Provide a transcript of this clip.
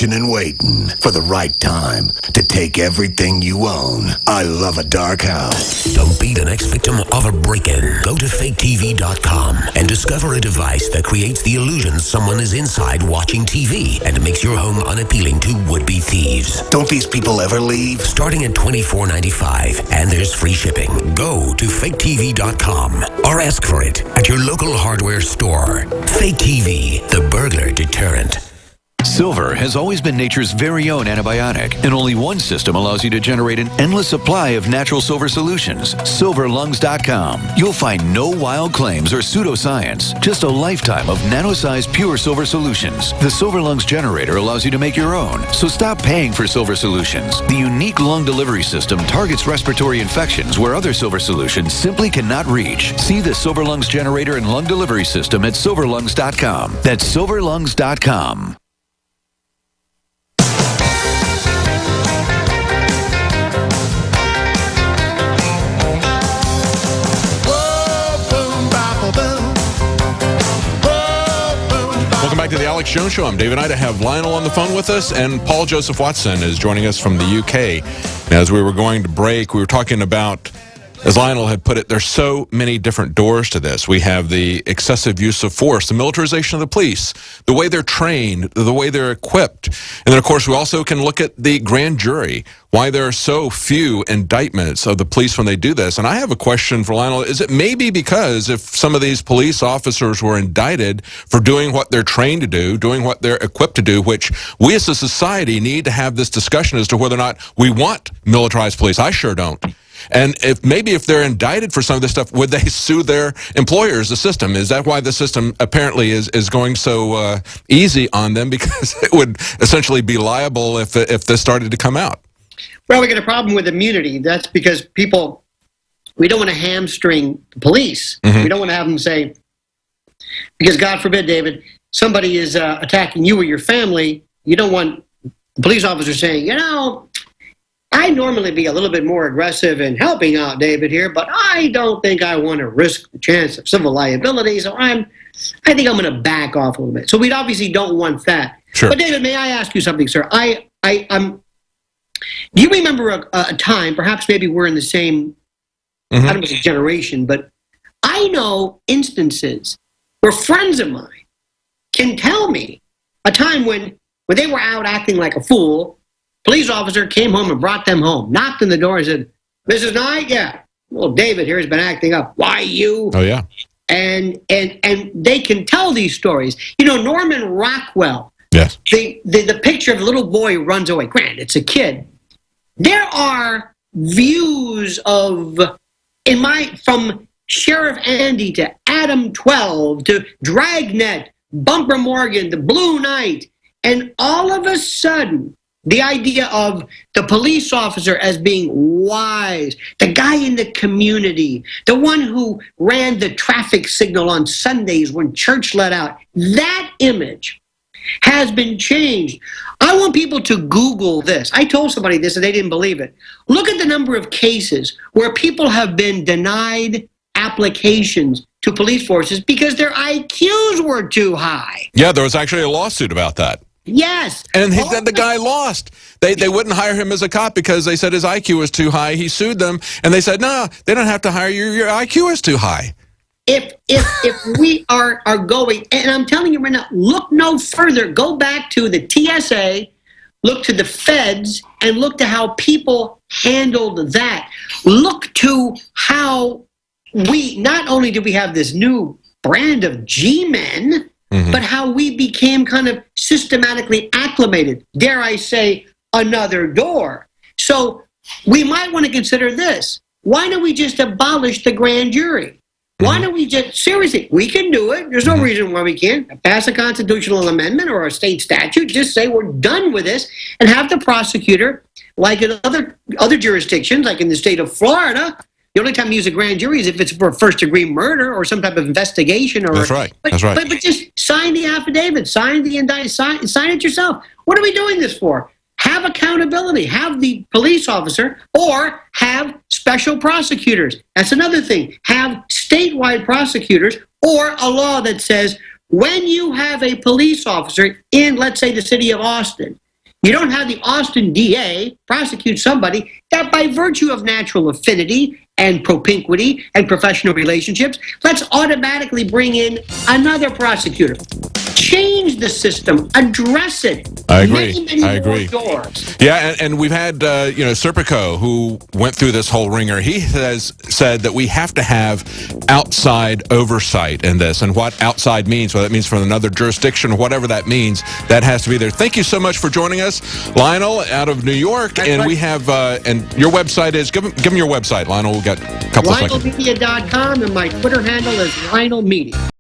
watching and waiting for the right time to take everything you own. I love a dark house. Don't be the next victim of a break-in. Go to faketv.com and discover a device that creates the illusion someone is inside watching TV and makes your home unappealing to would-be thieves. Don't these people ever leave? Starting at $24.95, and there's free shipping. Go to faketv.com or ask for it at your local hardware store. Fake TV, the burglar deterrent. Silver has always been nature's very own antibiotic, and only one system allows you to generate an endless supply of natural silver solutions. Silverlungs.com. You'll find no wild claims or pseudoscience, just a lifetime of nano-sized pure silver solutions. The Silver Lungs generator allows you to make your own, so stop paying for silver solutions. The unique lung delivery system targets respiratory infections where other silver solutions simply cannot reach. See the Silver Lungs generator and lung delivery system at silverlungs.com. That's silverlungs.com. Welcome back to the Alex Jones Show. I'm David Knight. I have Lionel on the phone with us, and Paul Joseph Watson is joining us from the UK. Now, as we were going to break, we were talking about, as Lionel had put it, there's so many different doors to this. We have the excessive use of force, the militarization of the police, the way they're trained, the way they're equipped. And then, of course, we also can look at the grand jury, why there are so few indictments of the police when they do this. And I have a question for Lionel. Is it maybe because if some of these police officers were indicted for doing what they're trained to do, doing what they're equipped to do, which we as a society need to have this discussion as to whether or not we want militarized police? I sure don't. And if they're indicted for some of this stuff, would they sue their employers, the system? Is that why the system apparently is going so easy on them? Because it would essentially be liable if this started to come out. Well, we get a problem with immunity. That's because we don't want to hamstring the police. We don't want to have them say, because God forbid, David, somebody is attacking you or your family. You don't want the police officer saying, I'd normally be a little bit more aggressive in helping out David here, but I don't think I want to risk the chance of civil liability, so I think I'm going to back off a little bit. So we obviously don't want that. Sure. But David, may I ask you something, sir? Do you remember a time, perhaps maybe we're in the same, I don't know if it's generation, but I know instances where friends of mine can tell me a time when they were out acting like a fool. Police officer came home and brought them home, knocked on the door and said, Mrs. Knight, yeah, well, David here has been acting up. Why you? Oh, yeah. And they can tell these stories. Norman Rockwell, yes. The picture of the little boy who runs away. Granted, it's a kid. There are views from Sheriff Andy to Adam 12 to Dragnet, Bumper Morgan, the Blue Knight, and all of a sudden, the idea of the police officer as being wise, the guy in the community, the one who ran the traffic signal on Sundays when church let out, that image has been changed. I want people to Google this. I told somebody this and they didn't believe it. Look at the number of cases where people have been denied applications to police forces because their IQs were too high. Yeah, there was actually a lawsuit about that. Yes. And the guy lost. They wouldn't hire him as a cop because they said his IQ was too high. He sued them, and they said, no, they don't have to hire you. Your IQ is too high. If we are going, and I'm telling you right now, look no further. Go back to the TSA, look to the feds, and look to how people handled that. Look to how not only do we have this new brand of G-men, but how we became kind of systematically acclimated, dare I say, another door. So we might want to consider this. Why don't we just abolish the grand jury? Why don't we seriously, we can do it. There's no reason why we can't. Pass a constitutional amendment or a state statute, just say we're done with this, and have the prosecutor, like in other jurisdictions, like in the state of Florida, the only time you use a grand jury is if it's for first-degree murder or some type of investigation. That's right. But just sign the affidavit, sign the indictment, sign it yourself. What are we doing this for? Have accountability. Have the police officer or have special prosecutors. That's another thing. Have statewide prosecutors or a law that says when you have a police officer in, let's say, the city of Austin, You don't have the Austin DA prosecute somebody that by virtue of natural affinity and propinquity and professional relationships, let's automatically bring in another prosecutor. Change the system, address it. I agree. Many I more agree. doors. Yeah, and we've had, Serpico, who went through this whole ringer. He has said that we have to have outside oversight in this, and what outside means, whether that means from another jurisdiction or whatever that means, that has to be there. Thank you so much for joining us, Lionel, out of New York. And we have, and your website is, give them your website, Lionel. We've got a couple of seconds. LionelMedia.com, and my Twitter handle is Lionel Media.